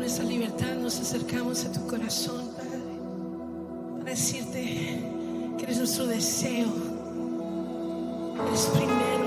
esta libertad nos acercamos a tu corazón, Padre, para decirte que eres nuestro deseo, eres primero.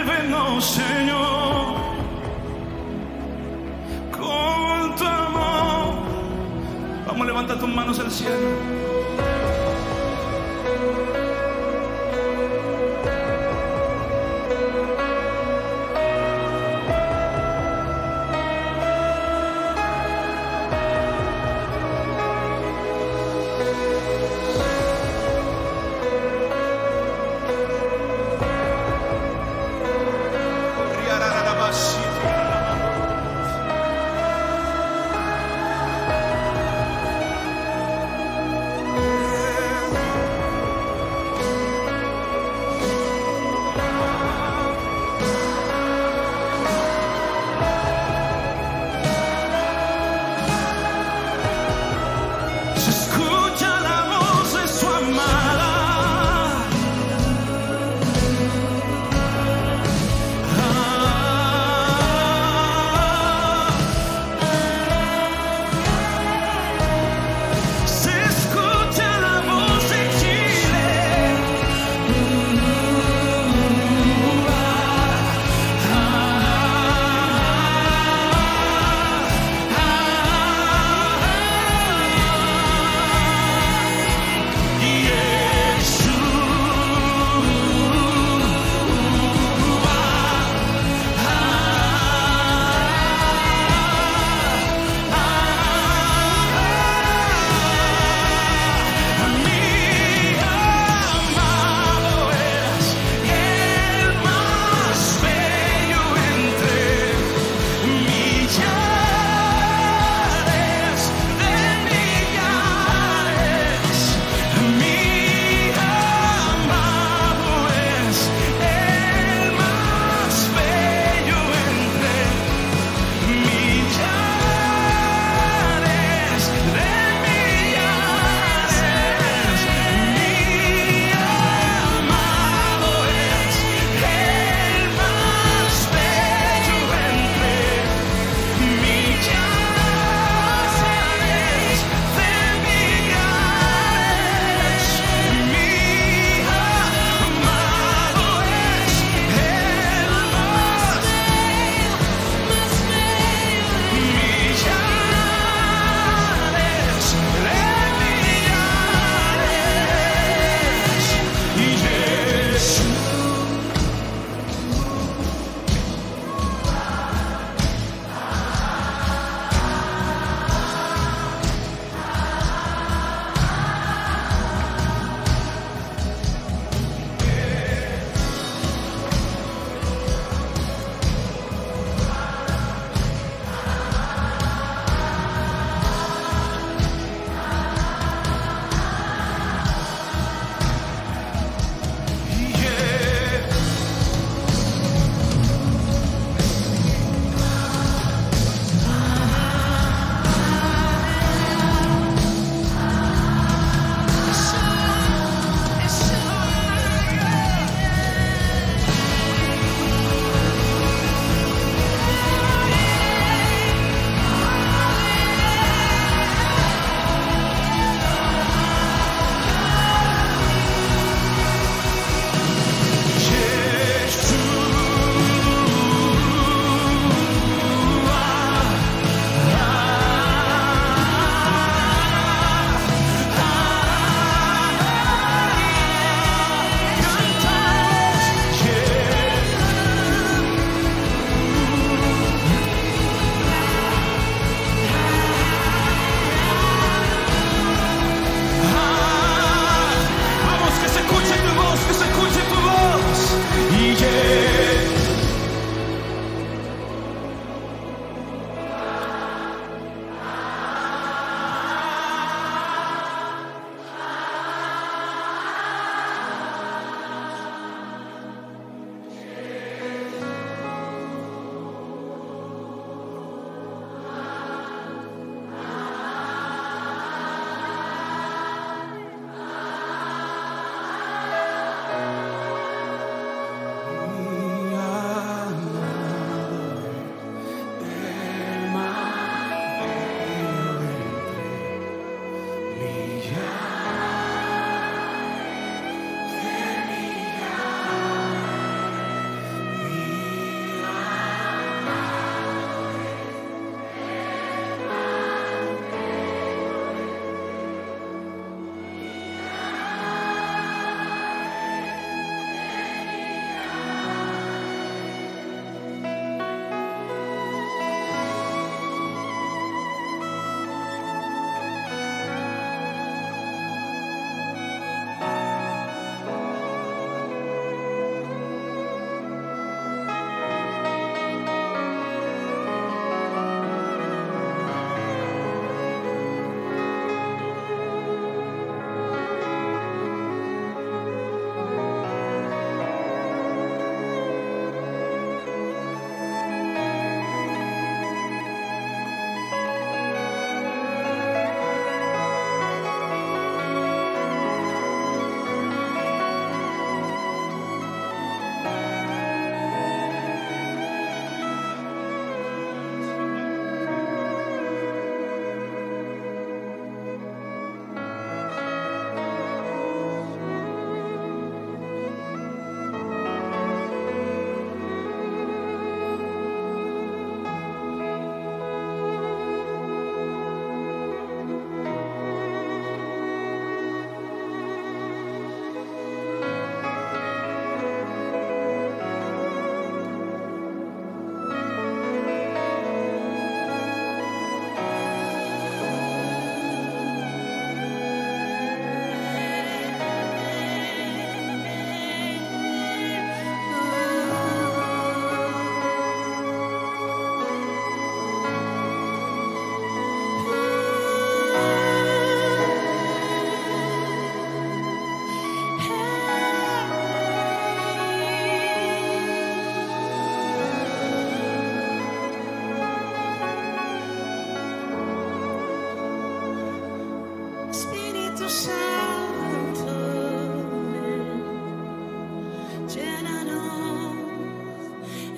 Envuélvenos, Señor, con tu amor. Vamos, levanta tus manos al cielo.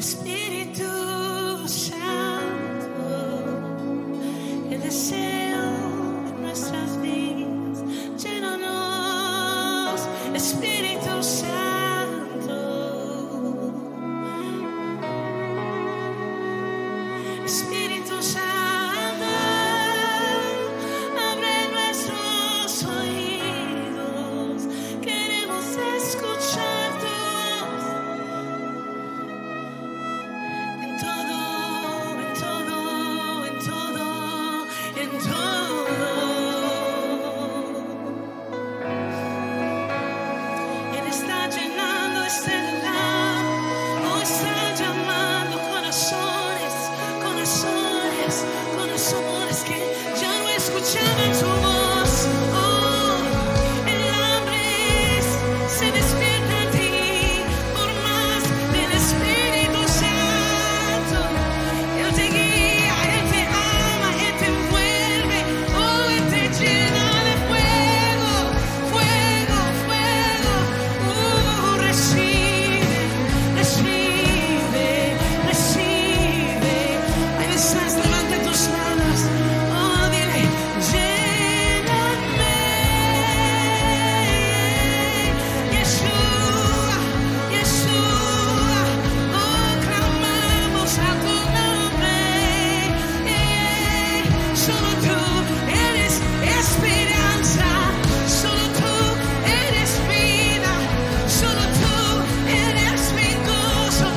Espíritu Santo, el deseo de nuestras vidas, llénanos, Espíritu Santo, Espíritu Santo, abre nuestros oídos, queremos escuchar tu voz. En todo, en todo, en todo, en todo. Él está llenando este lugar, hoy está llamando corazones, corazones, corazones que ya no escuchaban su voz. Oh, el hambre se despierta en ti por más del Espíritu Santo. Él te guía, Él te ama, Él te envuelve, oh, Él te llena de fuego, fuego, fuego. Recibe, recibe, recibe. Ahí estás, levanta tus manos, oh, dile, lléname, Yeshua, Yeshua, oh, clamamos a tu nombre, solo tú eres esperanza, solo tú eres vida, solo tú eres mi gozo.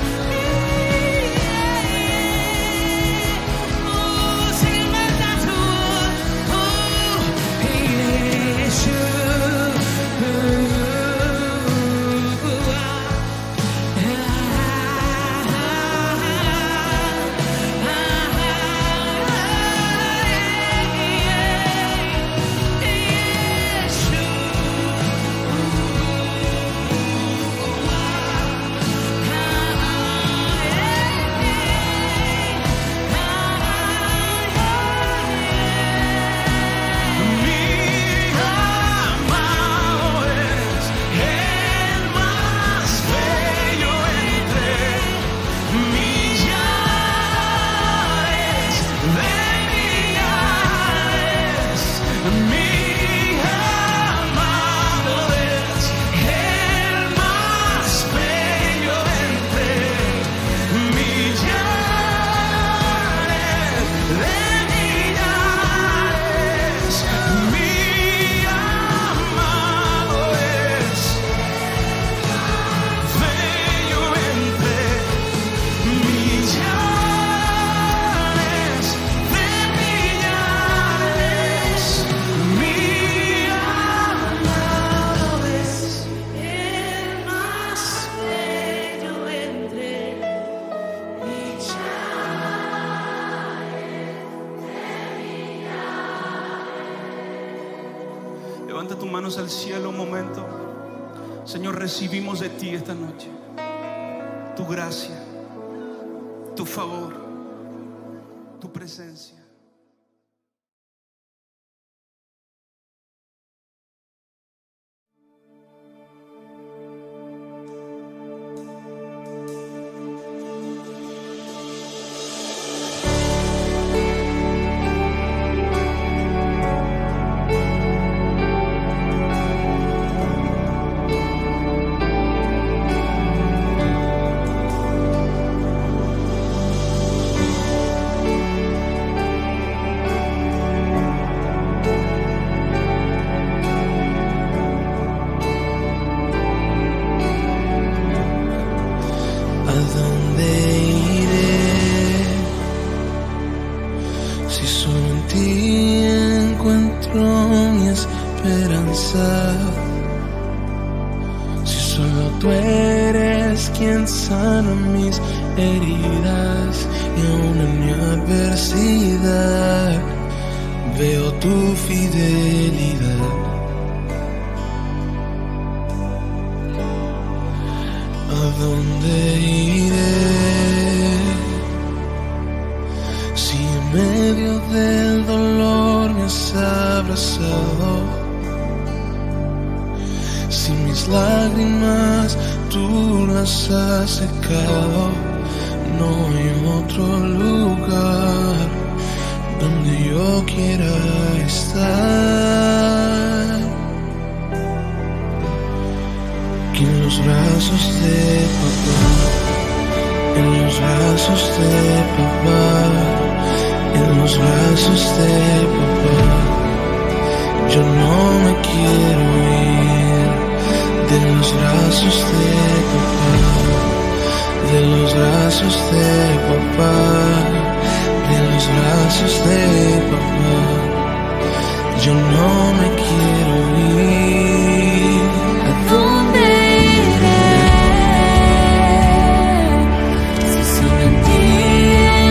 Oh, se levanta tu voz, oh, Levanta tus manos al cielo un momento. Señor, recibimos de ti esta noche tu gracia, tu favor, tu presencia. Si solo tú eres quien sana mis heridas y aún en mi adversidad veo tu fidelidad. ¿A dónde iré? Si en medio del dolor me has abrazado, si mis lágrimas tú las has secado, quiera estar, que en los brazos de papá, en los brazos de papá, en los brazos de papá. Yo no me quiero ir de los brazos de papá, de los brazos de papá, de los brazos de papá. Yo no me quiero ir. ¿A dónde iré? Si solo en ti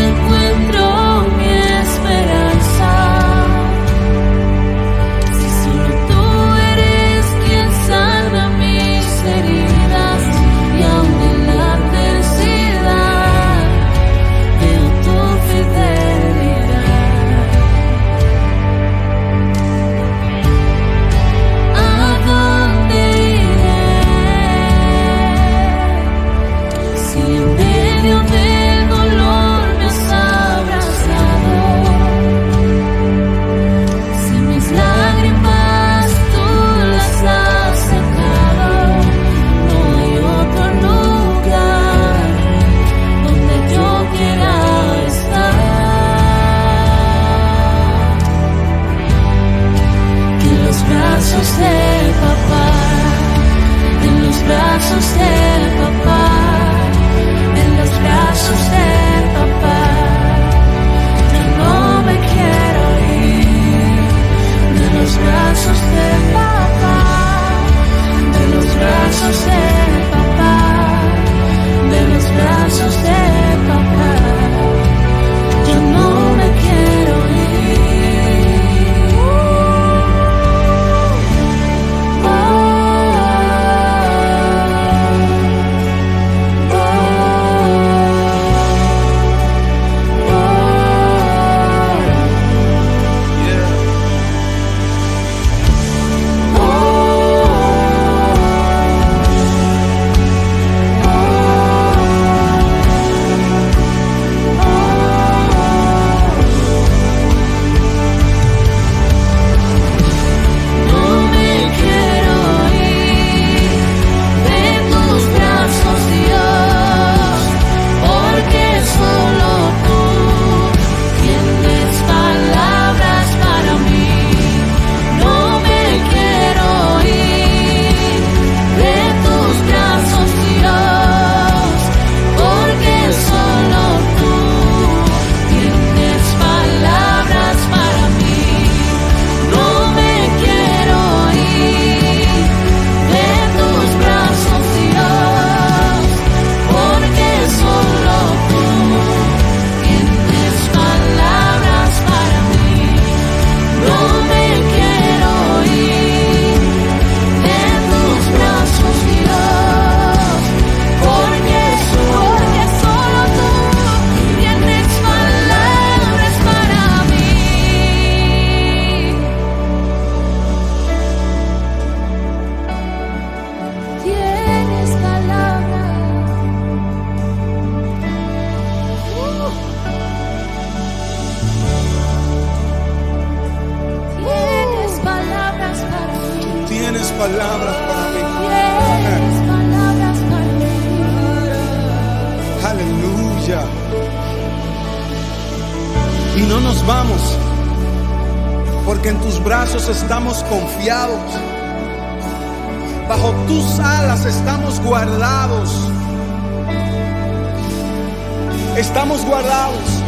encuentro mi esperanza. Si solo tú eres quien sana mis heridas y aún en la adversidad veo tu fidelidad. ¿A dónde iré? Si en medio del dolor me has abrazado, si mis lágrimas tú las has secado, no hay otro lugar donde yo quiera estar que en los brazos de papá, en los brazos de papá, en los brazos de papá. Yo no me quiero ir de los brazos de papá, de los brazos de papá, de los brazos de papá. Yo no me quiero ir. No me quiero ir de tus brazos, Dios, porque solo tú tienes palabras para mí. No me quiero ir de tus brazos, Dios, porque solo tú tienes palabras para mí. No me quiero ir de tus brazos, Dios, porque solo tú tienes palabras para mí. No me quiero ir de tus brazos, Dios, porque solo tú tienes palabras para mí. Tienes palabras. Tienes palabras para mí. Tienes palabras para mí. Tienes palabras para mí. Aleluya. Y no nos vamos, porque en tus brazos estamos confiados. Bajo tus alas estamos guardados. Estamos guardados.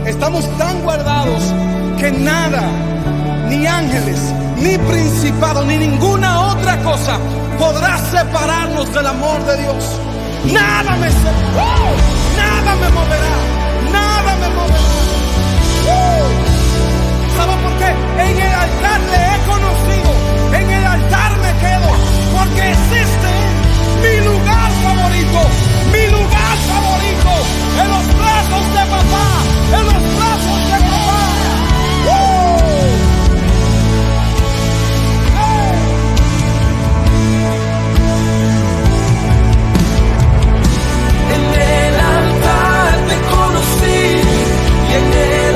Estamos tan guardados que nada, ni ángeles, ni principado, ni ninguna otra cosa podrá separarnos del amor de Dios. Nada me separará, nada me moverá, nada me moverá. ¿Sabe por qué? En el altar le he conocido, en el altar me quedo, porque existe mi lugar favorito, mi lugar favorito, en los brazos de papá, en los brazos de papá. En el altar te conocí y en el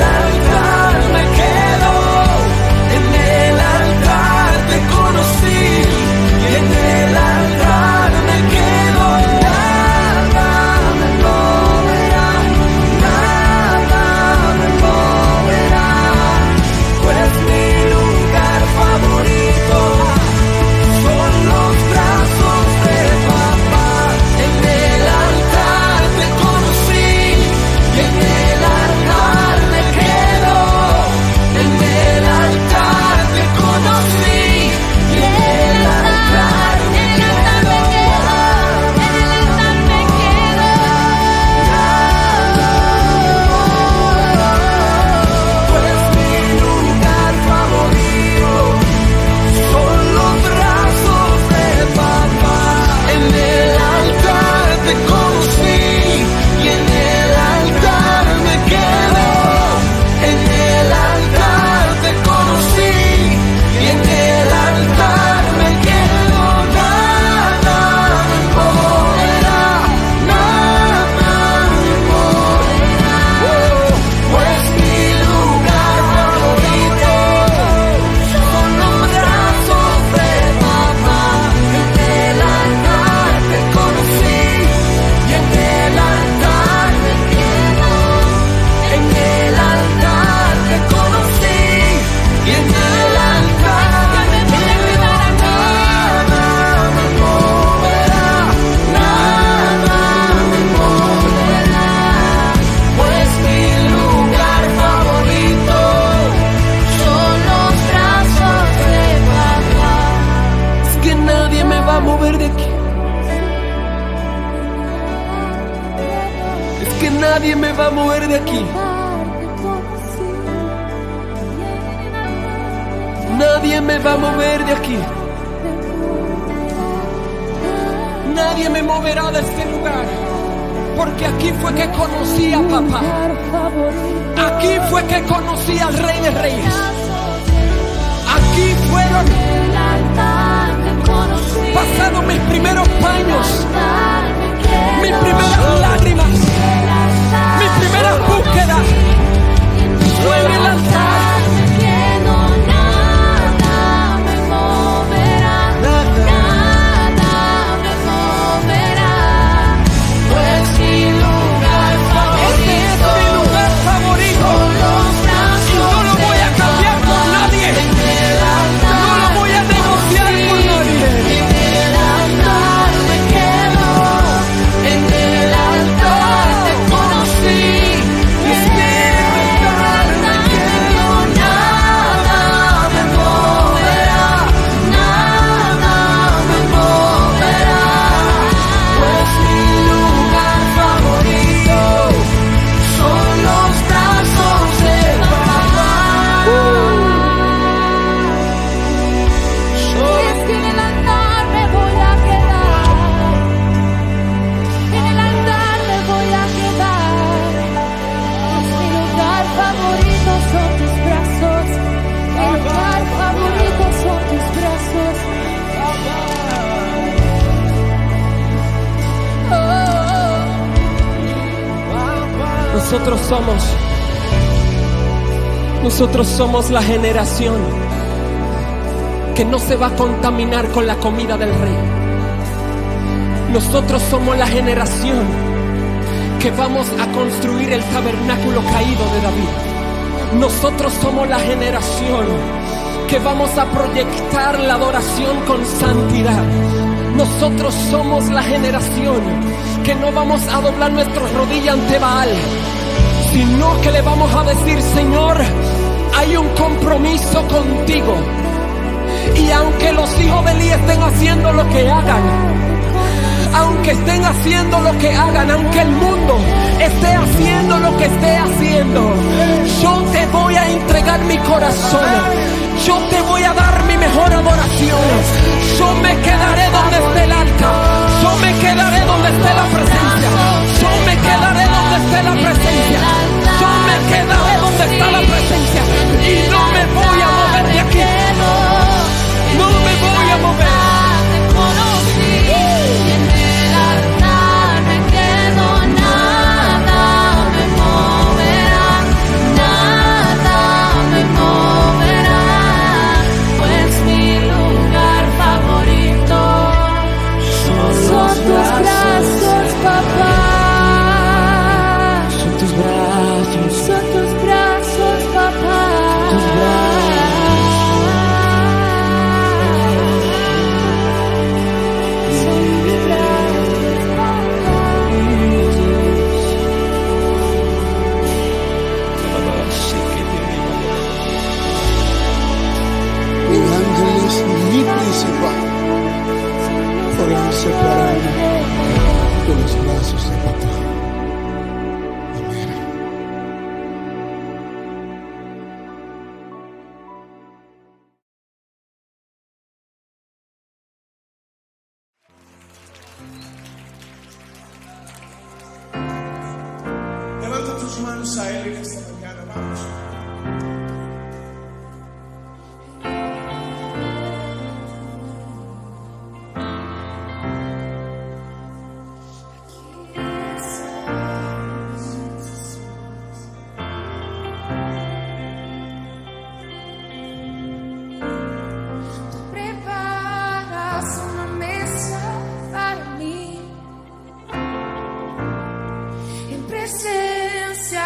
Nadie me va a mover de aquí. Nadie me va a mover de aquí. Nadie me moverá de este lugar. Porque aquí fue que conocí a papá. Aquí fue que conocí al Rey de Reyes. Aquí fueron pasados mis primeros paños, mis primeras lágrimas, mis primeras búsquedas. Fue en el altar. Nosotros somos la generación que no se va a contaminar con la comida del rey. Nosotros somos la generación que vamos a construir el tabernáculo caído de David. Nosotros somos la generación que vamos a proyectar la adoración con santidad. Nosotros somos la generación que no vamos a doblar nuestras rodillas ante Baal, sino que le vamos a decir: Señor, hay un compromiso contigo. Y aunque los hijos de Elí estén haciendo lo que hagan, aunque estén haciendo lo que hagan, aunque el mundo esté haciendo lo que esté haciendo, yo te voy a entregar mi corazón. Yo te voy a dar mi mejor adoración. Yo me quedaré donde esté el altar. Yo me quedaré donde esté la presencia. Yo me quedaré donde esté la presencia. Yo me quedaré donde está la presencia. Y no me voy a mover de aquí. No me voy a mover. Podrán separarme de los brazos de papá. Amén. Levanta tus manos a Él en esta mañana, vamos. Presencia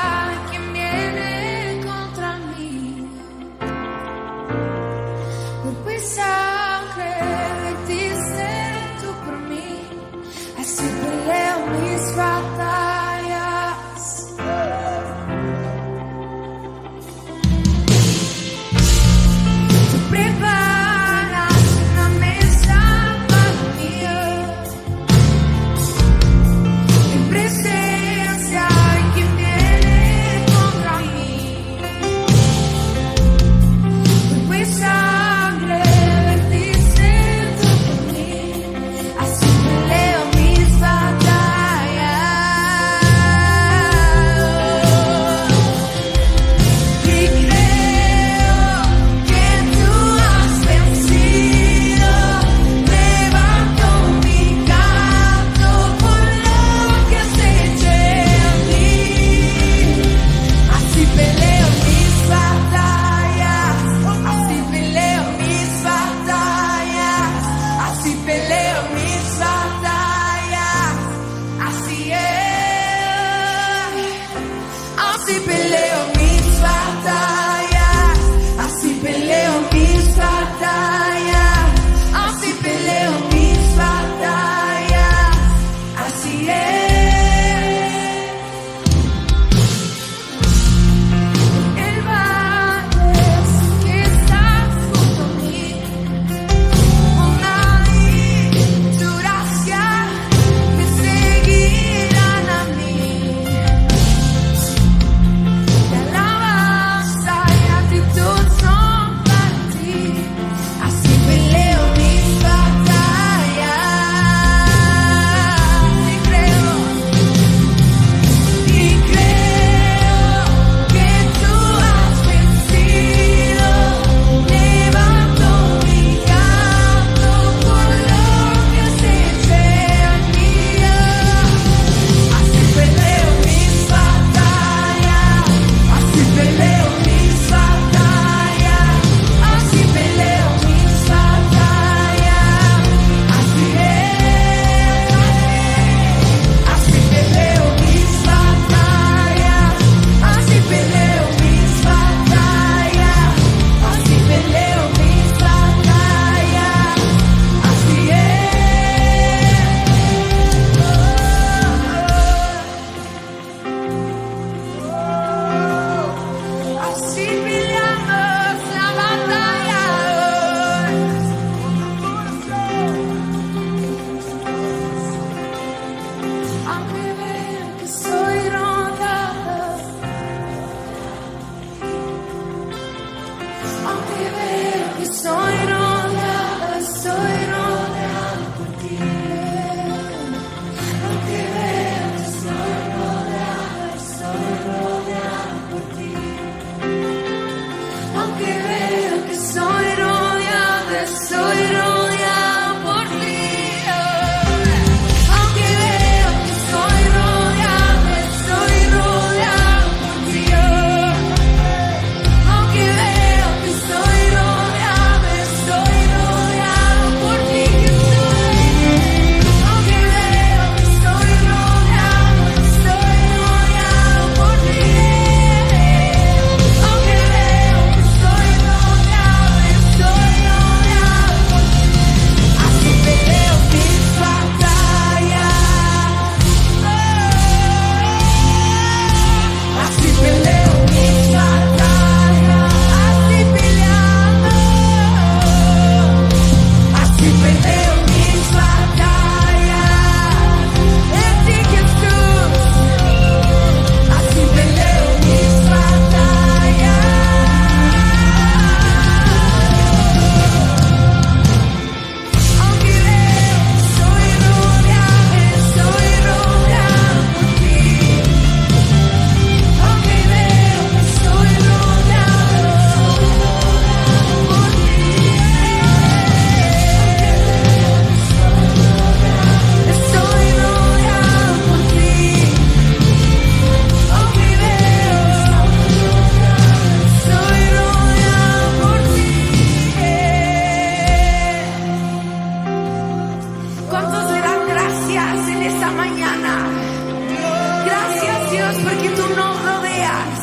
porque tú nos rodeas.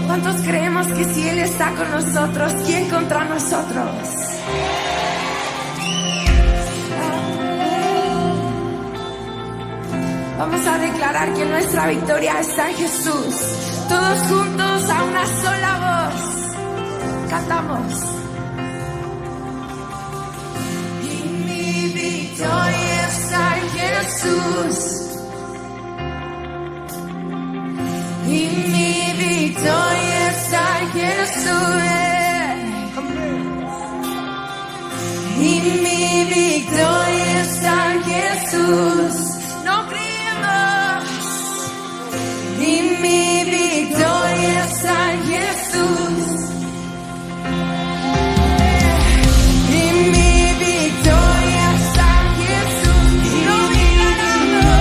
¿Cuántos creemos que si Él está con nosotros, quién contra nosotros? Vamos a declarar que nuestra victoria está en Jesús. Todos juntos a una sola voz. Cantamos. Y mi victoria está en Jesús. Y mi victoria está en Jesús. Y mi victoria está en Jesús. No creemos. Y mi victoria está en Jesús. Y mi victoria está en Jesús. Lo declaramos.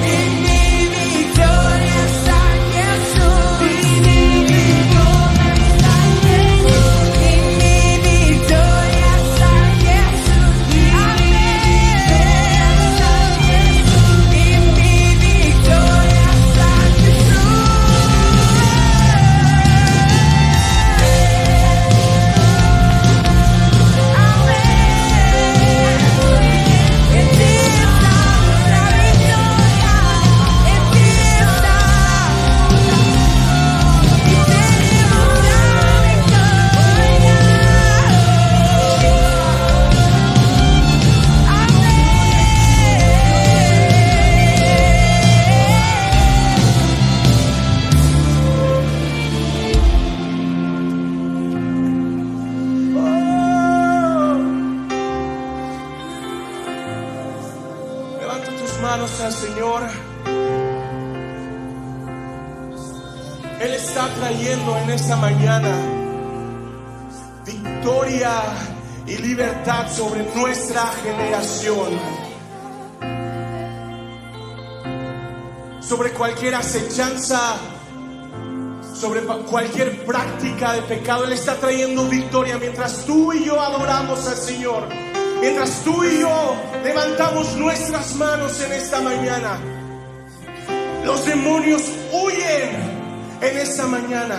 Y mi victoria está en Jesús. Y mi victoria está en Jesús. Y mi victoria está en Jesús. Amén. Y mi victoria está en Jesús. Levanta tus manos al Señor. Él está trayendo en esta mañana victoria y libertad sobre nuestra generación. Sobre cualquier acechanza, sobre cualquier práctica de pecado. Él está trayendo victoria mientras tú y yo adoramos al Señor. Mientras tú y yo levantamos nuestras manos en esta mañana, los demonios huyen en esta mañana.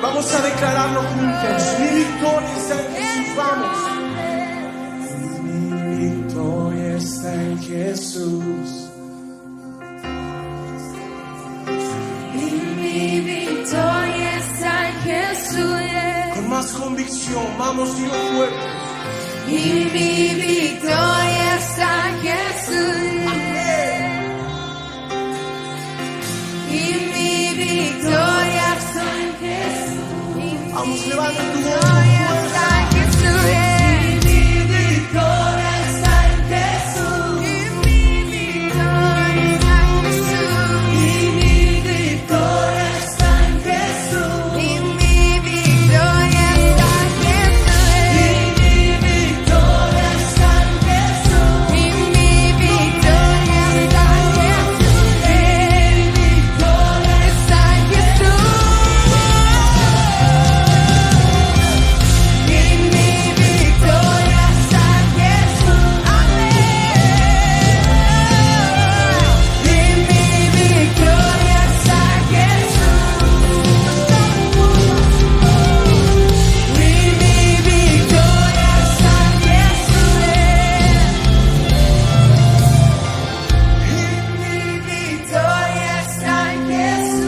Vamos a declararlo juntos. Mi victoria está en Jesús. Vamos. Mi victoria está en Jesús. Y mi victoria está en Jesús. Con más convicción, vamos, dilo fuerte. Y mi victoria está en Jesús. Y mi victoria está en Jesús. Vamos, levanta tu voz. Victoria está en Jesús. Y mi victoria está en Jesús. Y mi victoria está en Jesús. Y mi victoria está en Jesús. Y mi victoria está en Jesús. Y mi victoria está en Jesús. Y mi victoria está en Jesús. Y mi victoria está en Jesús.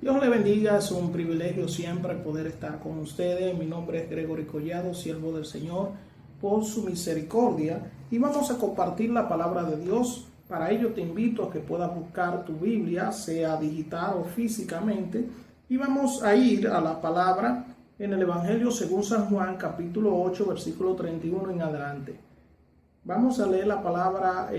Dios le bendiga, es un privilegio siempre poder estar con ustedes. Mi nombre es Gregory Collado, siervo del Señor, por su misericordia. Y vamos a compartir la palabra de Dios. Para ello te invito a que puedas buscar tu Biblia, sea digital o físicamente, Y vamos a ir a la palabra en el Evangelio según San Juan, capítulo 8, versículo 31 en adelante. Vamos a leer la palabra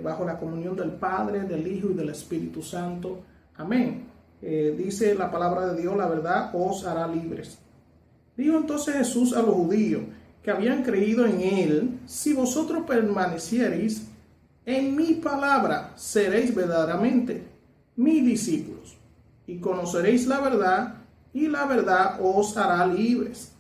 bajo la comunión del Padre, del Hijo y del Espíritu Santo. Amén. Dice la palabra de Dios: la verdad os hará libres. Dijo entonces Jesús a los judíos que habían creído en él: si vosotros permaneciereis en mi palabra, seréis verdaderamente mis discípulos, y conoceréis la verdad, y la verdad os hará libres.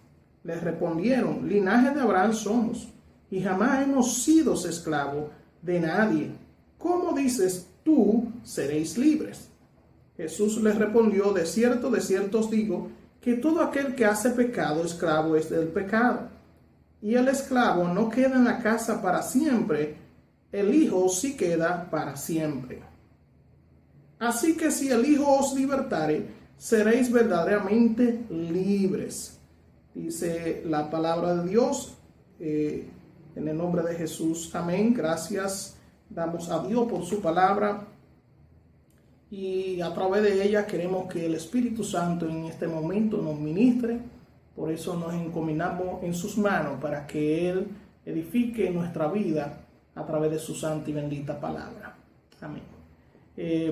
Les respondieron: linaje de Abraham somos, y jamás hemos sido esclavos de nadie. ¿Cómo dices tú, seréis libres? Jesús les respondió: de cierto os digo, que todo aquel que hace pecado, esclavo es del pecado. Y el esclavo no queda en la casa para siempre, el Hijo sí queda para siempre. Así que si el Hijo os libertare, seréis verdaderamente libres. Dice la palabra de Dios, en el nombre de Jesús. Amén. Gracias damos a Dios por su palabra. Y a través de ella queremos que el Espíritu Santo en este momento nos ministre. Por eso nos encomendamos en sus manos para que Él edifique nuestra vida a través de su santa y bendita palabra. Amén.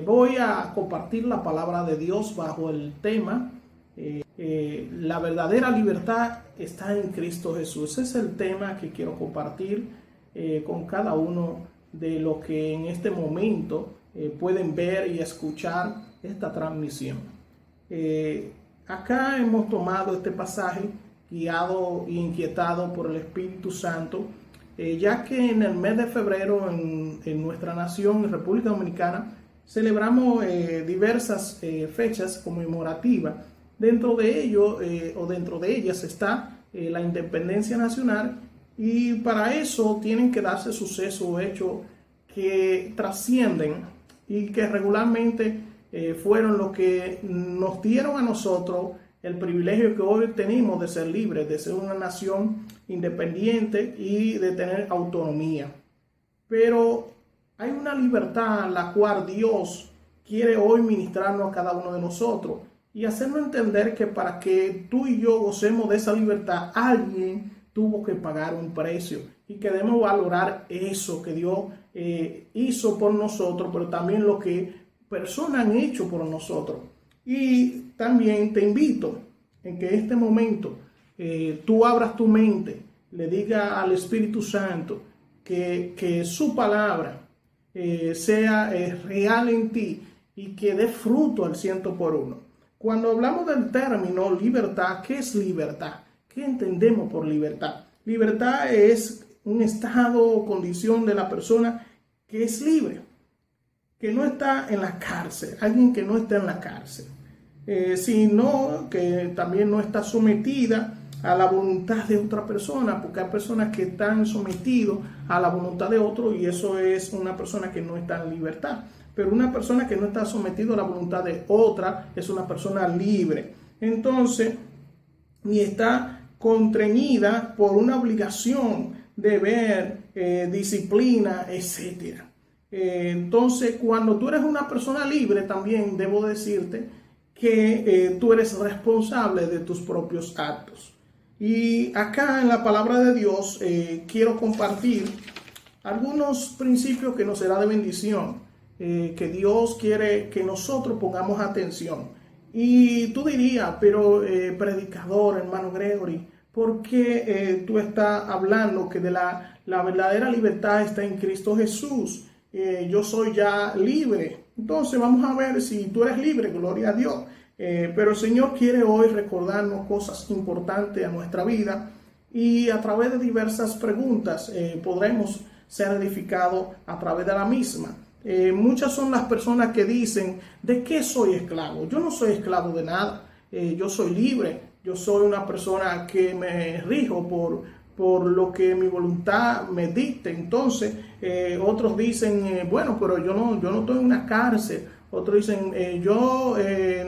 Voy a compartir la palabra de Dios bajo el tema la verdadera libertad está en Cristo Jesús. Ese es el tema que quiero compartir con cada uno de los que en este momento pueden ver y escuchar esta transmisión. Acá hemos tomado este pasaje guiado e inquietado por el Espíritu Santo, ya que en el mes de febrero en nuestra nación, en República Dominicana, celebramos diversas fechas conmemorativas. Dentro de ello dentro de ellas está la independencia nacional, y para eso tienen que darse sucesos o hechos que trascienden y que regularmente fueron los que nos dieron a nosotros el privilegio que hoy tenemos de ser libres, de ser una nación independiente y de tener autonomía. Pero hay una libertad la cual Dios quiere hoy ministrarnos a cada uno de nosotros y hacernos entender que para que tú y yo gocemos de esa libertad, alguien tuvo que pagar un precio, y que debemos valorar eso que Dios hizo por nosotros, pero también lo que personas han hecho por nosotros. Y también te invito en que en este momento tú abras tu mente, le digas al Espíritu Santo que su palabra sea real en ti y que dé fruto al 100%. Cuando hablamos del término libertad, ¿qué es libertad? ¿Qué entendemos por libertad? Libertad es un estado o condición de la persona que es libre, que no está en la cárcel, alguien que no está en la cárcel, sino que también no está sometida a la voluntad de otra persona, porque hay personas que están sometidos a la voluntad de otro, y eso es una persona que no está en libertad. Pero una persona que no está sometida a la voluntad de otra es una persona libre. Entonces, ni está constreñida por una obligación, deber, disciplina, etc. Entonces, cuando tú eres una persona libre, también debo decirte que tú eres responsable de tus propios actos. Y acá en la palabra de Dios quiero compartir algunos principios que nos será de bendición, que Dios quiere que nosotros pongamos atención. Y tú dirías, pero predicador, hermano Gregory, ¿por qué tú estás hablando que de la verdadera libertad está en Cristo Jesús? Yo soy ya libre. Entonces vamos a ver si tú eres libre, gloria a Dios. Pero el Señor quiere hoy recordarnos cosas importantes a nuestra vida, y a través de diversas preguntas podremos ser edificados a través de la misma. Muchas son las personas que dicen: ¿de qué soy esclavo? Yo no soy esclavo de nada, yo soy libre, yo soy una persona que me rijo por lo que mi voluntad me dicte. Entonces otros dicen: bueno, pero yo no estoy en una cárcel. Otros dicen: yo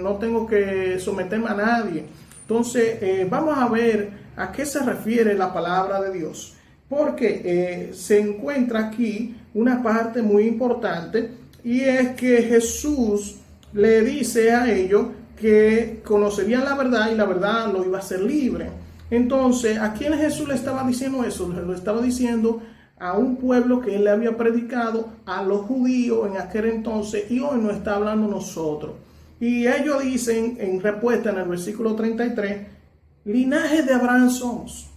no tengo que someterme a nadie. Entonces vamos a ver a qué se refiere la palabra de Dios, porque se encuentra aquí una parte muy importante, y es que Jesús le dice a ellos que conocerían la verdad y la verdad lo iba a hacer libre. Entonces, ¿a quién Jesús le estaba diciendo eso? Lo estaba diciendo a un pueblo que él le había predicado, a los judíos en aquel entonces, y hoy nos está hablando a nosotros. Y ellos dicen en respuesta en el versículo 33, linaje de Abraham somos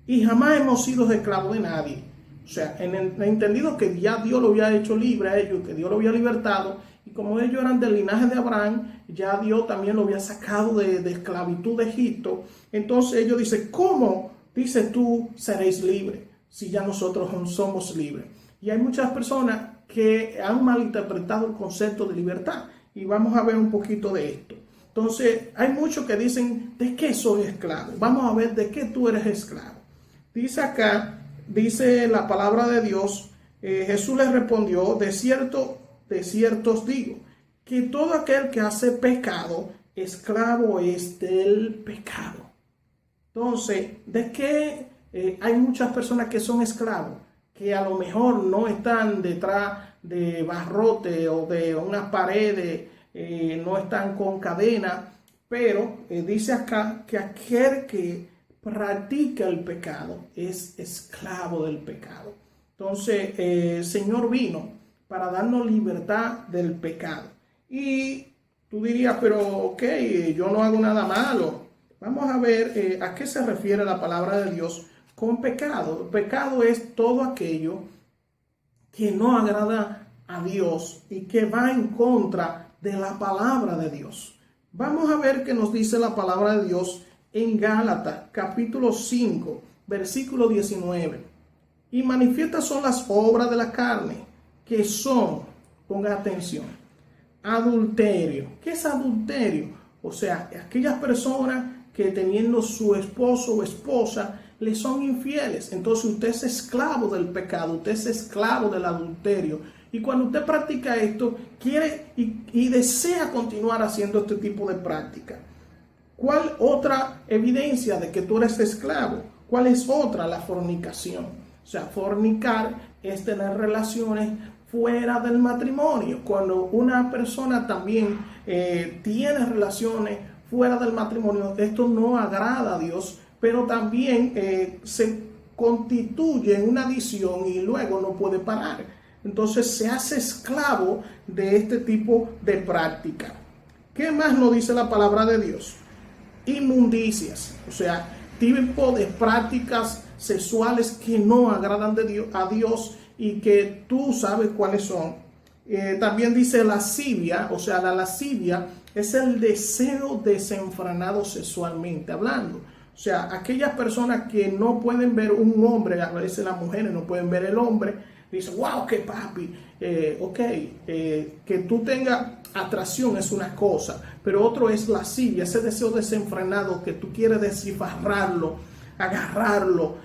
y jamás hemos sido esclavos de nadie. O sea, en el entendido que ya Dios lo había hecho libre a ellos, que Dios lo había libertado, y como ellos eran del linaje de Abraham, ya Dios también lo había sacado de esclavitud de Egipto. Entonces ellos dicen, ¿cómo dices tú seréis libres si ya nosotros somos libres? Y hay muchas personas que han malinterpretado el concepto de libertad, y vamos a ver un poquito de esto. Entonces hay muchos que dicen, ¿de qué soy esclavo? Vamos a ver de qué tú eres esclavo. Dice acá, dice la palabra de Dios, Jesús les respondió, de cierto os digo, que todo aquel que hace pecado, esclavo es del pecado. Entonces, ¿de qué hay muchas personas que son esclavos? Que a lo mejor no están detrás de barrote o de unas paredes, no están con cadena, pero dice acá que aquel que practica el pecado es esclavo del pecado. Entonces, el Señor vino para darnos libertad del pecado. Y tú dirías, pero ok, yo no hago nada malo. Vamos a ver a qué se refiere la palabra de Dios con pecado. El pecado es todo aquello que no agrada a Dios y que va en contra de la palabra de Dios. Vamos a ver qué nos dice la palabra de Dios en Gálatas, capítulo 5, versículo 19. Y manifiestas son las obras de la carne, que son, ponga atención, adulterio. ¿Qué es adulterio? O sea, aquellas personas que teniendo su esposo o esposa le son infieles. Entonces usted es esclavo del pecado, usted es esclavo del adulterio. Y cuando usted practica esto, quiere y desea continuar haciendo este tipo de práctica. ¿Cuál otra evidencia de que tú eres esclavo? ¿Cuál es otra? La fornicación. O sea, fornicar es tener relaciones fuera del matrimonio. Cuando una persona también tiene relaciones fuera del matrimonio, esto no agrada a Dios, pero también se constituye en una adicción y luego no puede parar. Entonces se hace esclavo de este tipo de práctica. ¿Qué más nos dice la palabra de Dios? Inmundicias, o sea, tipo de prácticas sexuales que no agradan a Dios y que tú sabes cuáles son. También dice lascivia, o sea, la lascivia es el deseo desenfrenado sexualmente hablando. O sea, aquellas personas que no pueden ver un hombre, a veces las mujeres no pueden ver el hombre, dicen, wow, qué papi, que tú tengas atracción es una cosa, pero otro es lascivia, ese deseo desenfrenado que tú quieres descifrarlo, agarrarlo,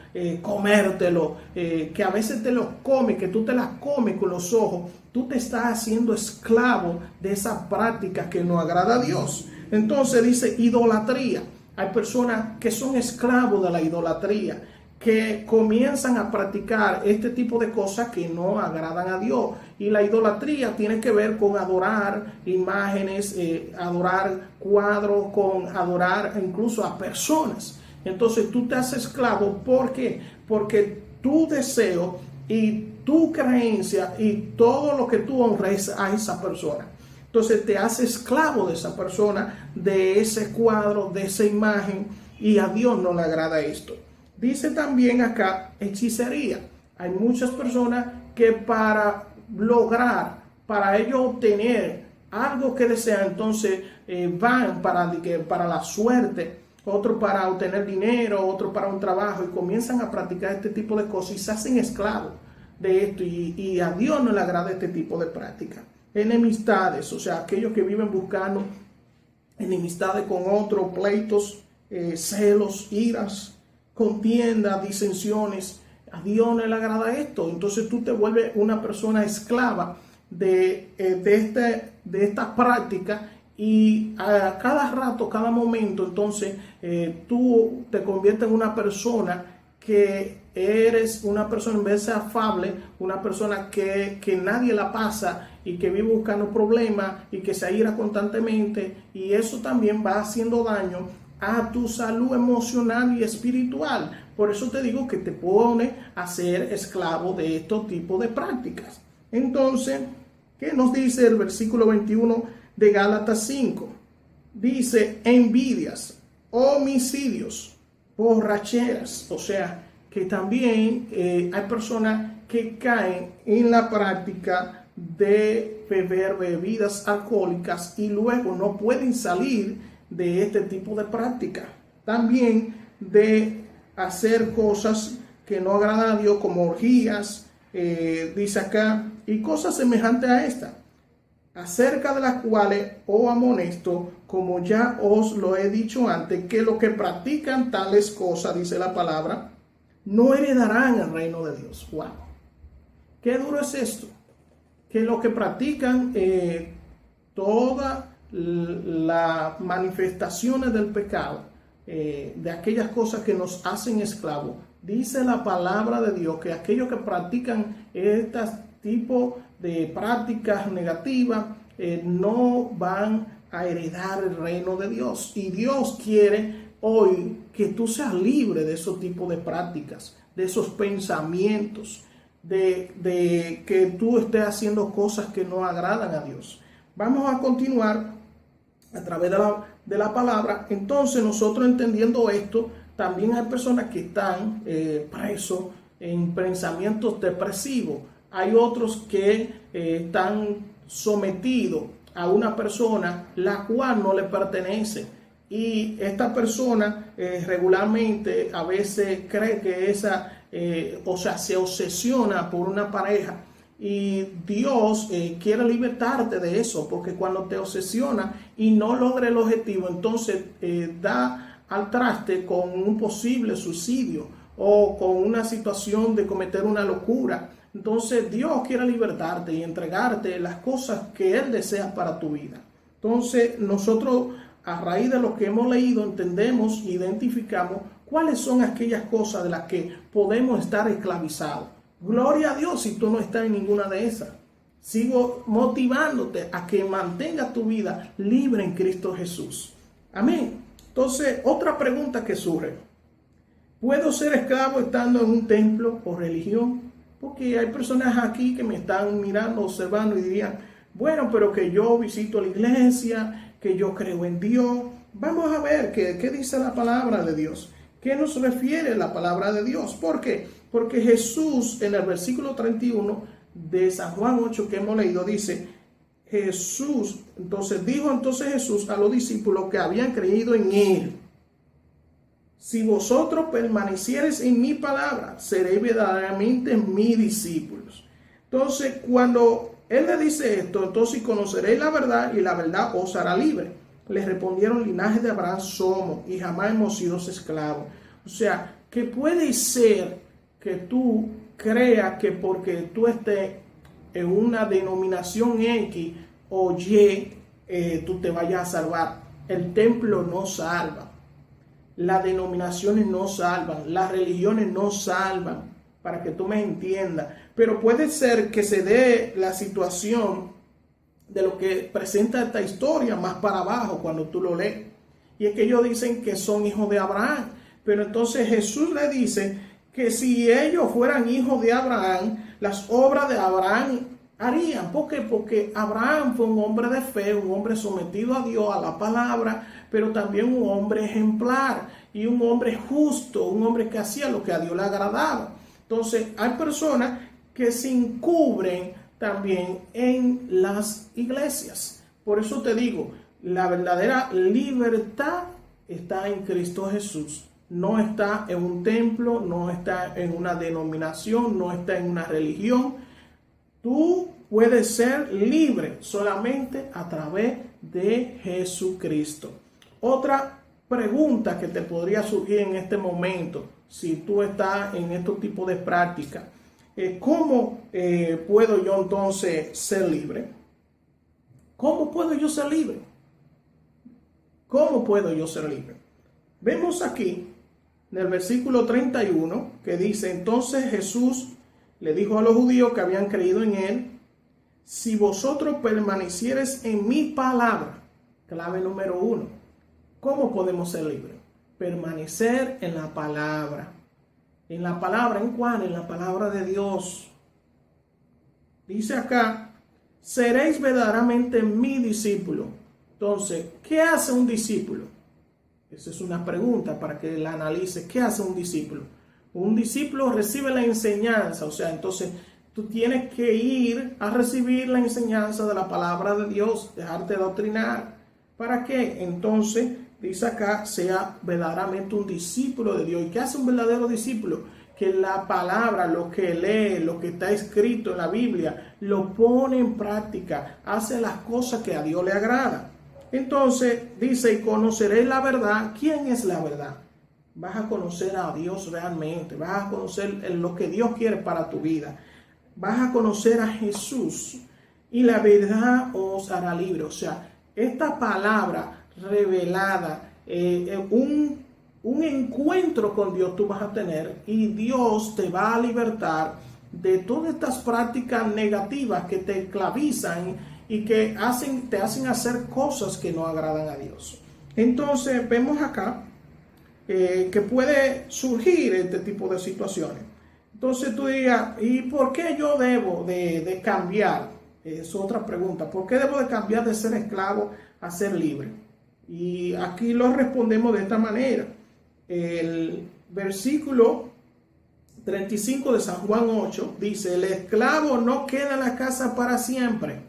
comértelo, que a veces te lo comes, que tú te las comes con los ojos. Tú te estás haciendo esclavo de esa práctica que no agrada a Dios. Entonces dice idolatría. Hay personas que son esclavos de la idolatría, que comienzan a practicar este tipo de cosas que no agradan a Dios. Y la idolatría tiene que ver con adorar imágenes, adorar cuadros, con adorar incluso a personas. Entonces tú te haces esclavo. ¿Por qué? Porque tu deseo y tu creencia y todo lo que tú honres a esa persona. Entonces te haces esclavo de esa persona, de ese cuadro, de esa imagen, y a Dios no le agrada esto. Dice también acá hechicería. Hay muchas personas que para lograr, para ellos obtener algo que desean, entonces van para la suerte, otro para obtener dinero, otro para un trabajo, y comienzan a practicar este tipo de cosas y se hacen esclavos de esto, y a Dios no le agrada este tipo de práctica. Enemistades, o sea, aquellos que viven buscando enemistades con otros, pleitos, celos, iras, contiendas, disensiones. A Dios no le agrada esto. Entonces tú te vuelves una persona esclava de esta práctica, y a cada rato, cada momento, entonces tú te conviertes en una persona que eres una persona, en vez de ser afable, una persona que nadie la pasa y que vive buscando problemas y que se aira constantemente, y eso también va haciendo daño a tu salud emocional y espiritual. Por eso te digo que te pone a ser esclavo de estos tipos de prácticas. Entonces, ¿qué nos dice el versículo 21 de Gálatas 5? Dice: envidias, homicidios, borracheras. O sea, que también hay personas que caen en la práctica de beber bebidas alcohólicas y luego no pueden salir de este tipo de práctica. También de hacer cosas que no agradan a Dios, como orgías, dice acá, y cosas semejantes a esta, acerca de las cuales os amonesto, como ya os lo he dicho antes, que los que practican tales cosas, dice la palabra, no heredarán el reino de Dios. ¡Wow! Qué duro es esto. Que los que practican todas las manifestaciones del pecado, de aquellas cosas que nos hacen esclavos, dice la palabra de Dios que aquellos que practican este tipo de prácticas negativas no van a heredar el reino de Dios. Y Dios quiere hoy que tú seas libre de esos tipos de prácticas, de esos pensamientos, de que tú estés haciendo cosas que no agradan a Dios. Vamos a continuar a través de la palabra. Entonces, nosotros entendiendo esto, también hay personas que están presos en pensamientos depresivos. Hay otros que están sometidos a una persona la cual no le pertenece. Y esta persona regularmente a veces cree que se obsesiona por una pareja. Y Dios quiere libertarte de eso, porque cuando te obsesiona y no logra el objetivo, entonces da al traste con un posible suicidio o con una situación de cometer una locura. Entonces Dios quiere libertarte y entregarte las cosas que Él desea para tu vida. Entonces nosotros, a raíz de lo que hemos leído, entendemos e identificamos cuáles son aquellas cosas de las que podemos estar esclavizados. Gloria a Dios si tú no estás en ninguna de esas. Sigo motivándote a que mantengas tu vida libre en Cristo Jesús. Amén. Entonces, otra pregunta que surge: ¿puedo ser esclavo estando en un templo o religión? Porque hay personas aquí que me están mirando, observando y dirían: bueno, pero que yo visito la iglesia, que yo creo en Dios. Vamos a ver qué dice la palabra de Dios. ¿Qué nos refiere la palabra de Dios? ¿Por qué? Porque Jesús, en el versículo 31 de San Juan 8 que hemos leído, dice: dijo Jesús a los discípulos que habían creído en Él: si vosotros permaneciereis en mi palabra, seréis verdaderamente mis discípulos. Entonces, cuando Él le dice esto, entonces conoceréis la verdad y la verdad os hará libre. Les respondieron: linaje de Abraham somos y jamás hemos sido esclavos. O sea, que puede ser que tú creas que porque tú estés en una denominación X o Y, tú te vayas a salvar. El templo no salva. Las denominaciones no salvan. Las religiones no salvan. Para que tú me entiendas. Pero puede ser que se dé la situación de lo que presenta esta historia más para abajo cuando tú lo lees. Y es que ellos dicen que son hijos de Abraham. Pero entonces Jesús le dice que si ellos fueran hijos de Abraham, las obras de Abraham harían. ¿Por qué? Porque Abraham fue un hombre de fe, un hombre sometido a Dios, a la palabra, pero también un hombre ejemplar y un hombre justo, un hombre que hacía lo que a Dios le agradaba. Entonces hay personas que se encubren también en las iglesias. Por eso te digo, la verdadera libertad está en Cristo Jesús. No está en un templo, no está en una denominación, no está en una religión. Tú puedes ser libre solamente a través de Jesucristo. Otra pregunta que te podría surgir en este momento, si tú estás en estos tipos de prácticas, ¿cómo puedo yo entonces ser libre? ¿Cómo puedo yo ser libre? ¿Cómo puedo yo ser libre? Vemos aquí en el versículo 31 que dice: entonces Jesús le dijo a los judíos que habían creído en Él: si vosotros permaneciereis en mi palabra, clave número 1, ¿cómo podemos ser libres? Permanecer en la palabra. ¿En la palabra en cuál? En la palabra de Dios. Dice acá, seréis verdaderamente mi discípulo. Entonces, ¿qué hace un discípulo? Esa es una pregunta para que la analice. ¿Qué hace un discípulo? Un discípulo recibe la enseñanza, o sea, entonces tú tienes que ir a recibir la enseñanza de la palabra de Dios, dejarte doctrinar. ¿Para qué? Entonces, dice acá, sea verdaderamente un discípulo de Dios. ¿Y qué hace un verdadero discípulo? Que la palabra, lo que lee, lo que está escrito en la Biblia, lo pone en práctica, hace las cosas que a Dios le agrada. Entonces, dice, y conoceréis la verdad. ¿Quién es la verdad? Vas a conocer a Dios realmente, vas a conocer lo que Dios quiere para tu vida. Vas a conocer a Jesús y la verdad os hará libre. O sea, esta palabra revelada, un encuentro con Dios tú vas a tener y Dios te va a libertar de todas estas prácticas negativas que te esclavizan y que te hacen hacer cosas que no agradan a Dios. Entonces vemos acá que puede surgir este tipo de situaciones. Entonces tú digas, ¿y por qué yo debo de cambiar? Es otra pregunta. ¿Por qué debo de cambiar de ser esclavo a ser libre? Y aquí lo respondemos de esta manera. El versículo 35 de San Juan 8 dice, el esclavo no queda en la casa para siempre.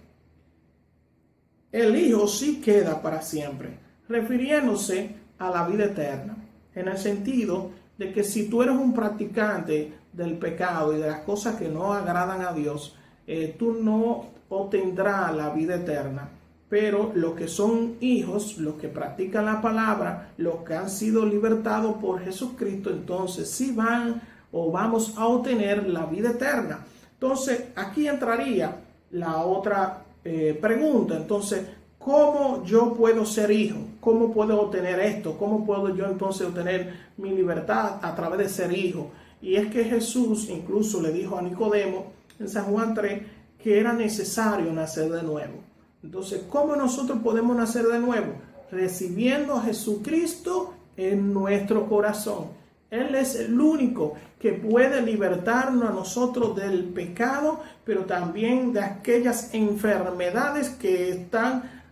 El hijo sí queda para siempre, refiriéndose a la vida eterna, en el sentido de que si tú eres un practicante del pecado y de las cosas que no agradan a Dios, tú no obtendrás la vida eterna. Pero los que son hijos, los que practican la palabra, los que han sido libertados por Jesucristo, entonces sí van o vamos a obtener la vida eterna. Entonces aquí entraría la otra pregunta. Entonces, ¿cómo yo puedo ser hijo? ¿Cómo puedo obtener esto? ¿Cómo puedo yo entonces obtener mi libertad a través de ser hijo? Y es que Jesús incluso le dijo a Nicodemo en San Juan 3 que era necesario nacer de nuevo. Entonces, ¿cómo nosotros podemos nacer de nuevo? Recibiendo a Jesucristo en nuestro corazón. Él es el único que puede libertarnos a nosotros del pecado, pero también de aquellas enfermedades que están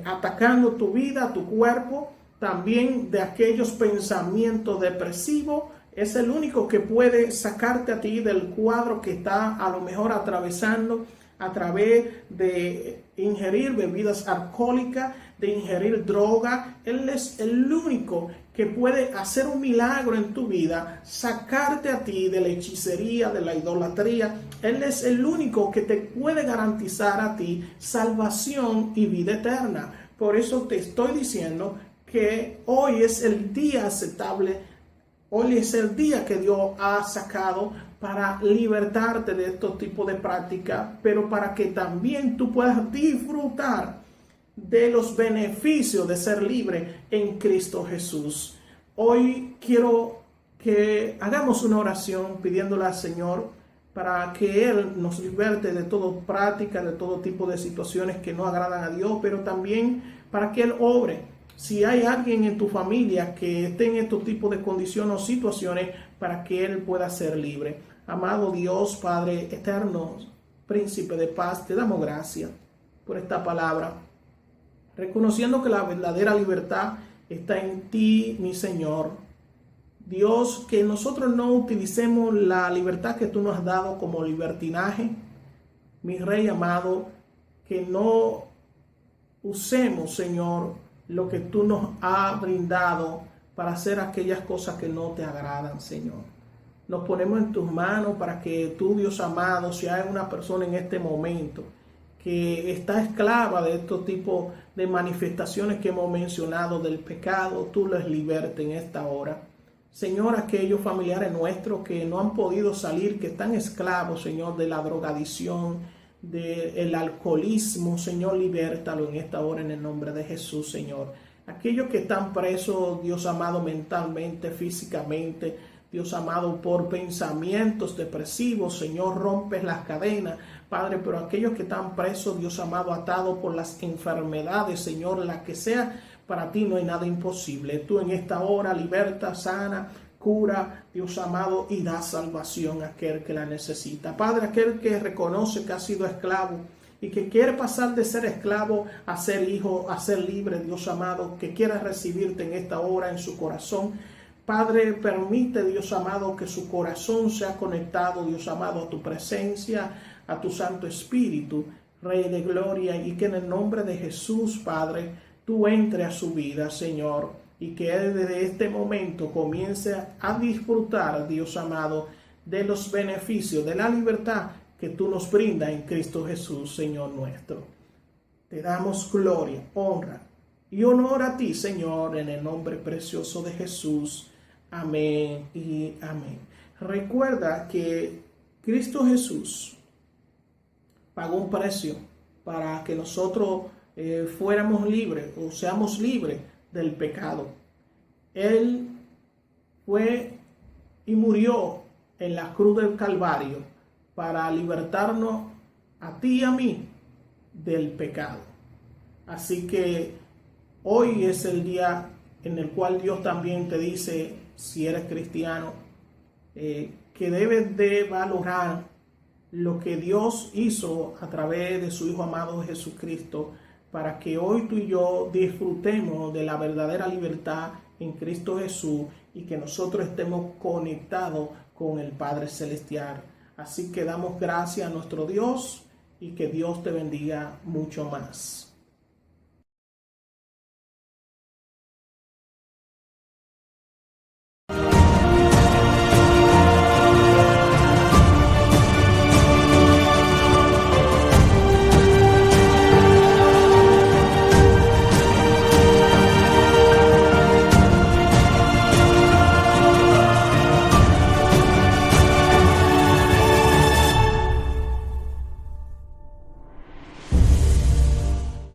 atacando tu vida, tu cuerpo, también de aquellos pensamientos depresivos. Es el único que puede sacarte a ti del cuadro que está a lo mejor atravesando a través de ingerir bebidas alcohólicas, de ingerir droga. Él es el único que puede hacer un milagro en tu vida, sacarte a ti de la hechicería, de la idolatría. Él es el único que te puede garantizar a ti salvación y vida eterna. Por eso te estoy diciendo que hoy es el día aceptable. Hoy es el día que Dios ha sacado para libertarte de estos tipos de prácticas, pero para que también tú puedas disfrutar de los beneficios de ser libre en Cristo Jesús. Hoy quiero que hagamos una oración pidiéndole al Señor para que Él nos liberte de toda práctica, de todo tipo de situaciones que no agradan a Dios, pero también para que Él obre. Si hay alguien en tu familia que esté en estos tipos de condiciones o situaciones, para que él pueda ser libre. Amado Dios, Padre eterno, Príncipe de paz, te damos gracias por esta palabra, reconociendo que la verdadera libertad está en ti, mi Señor. Dios, que nosotros no utilicemos la libertad que tú nos has dado como libertinaje, mi Rey amado, que no usemos, Señor, lo que tú nos has brindado para hacer aquellas cosas que no te agradan, Señor. Nos ponemos en tus manos para que tú, Dios amado, si hay una persona en este momento que está esclava de estos tipos de manifestaciones que hemos mencionado del pecado, tú les libertes en esta hora. Señor, aquellos familiares nuestros que no han podido salir, que están esclavos, Señor, de la drogadicción, del alcoholismo, Señor, libértalo en esta hora en el nombre de Jesús, Señor. Aquellos que están presos, Dios amado, mentalmente, físicamente, Dios amado, por pensamientos depresivos, Señor, rompes las cadenas, Padre, pero aquellos que están presos, Dios amado, atados por las enfermedades, Señor, la que sea, para ti no hay nada imposible. Tú en esta hora liberta, sana, cura, Dios amado, y da salvación a aquel que la necesita. Padre, aquel que reconoce que ha sido esclavo y que quiere pasar de ser esclavo a ser hijo, a ser libre, Dios amado, que quiera recibirte en esta hora en su corazón. Padre, permite, Dios amado, que su corazón sea conectado, Dios amado, a tu presencia, a tu Santo Espíritu, Rey de Gloria, y que en el nombre de Jesús, Padre, tú entre a su vida, Señor, y que desde este momento comience a disfrutar, Dios amado, de los beneficios, de la libertad que tú nos brindas en Cristo Jesús, Señor nuestro. Te damos gloria, honra y honor a ti, Señor, en el nombre precioso de Jesús. Amén y amén. Recuerda que Cristo Jesús pagó un precio para que nosotros fuéramos libres o seamos libres del pecado. Él fue y murió en la cruz del Calvario para libertarnos a ti y a mí del pecado. Así que hoy es el día en el cual Dios también te dice, si eres cristiano, que debes de valorar lo que Dios hizo a través de su Hijo amado Jesucristo, para que hoy tú y yo disfrutemos de la verdadera libertad en Cristo Jesús y que nosotros estemos conectados con el Padre Celestial. Así que damos gracias a nuestro Dios y que Dios te bendiga mucho más.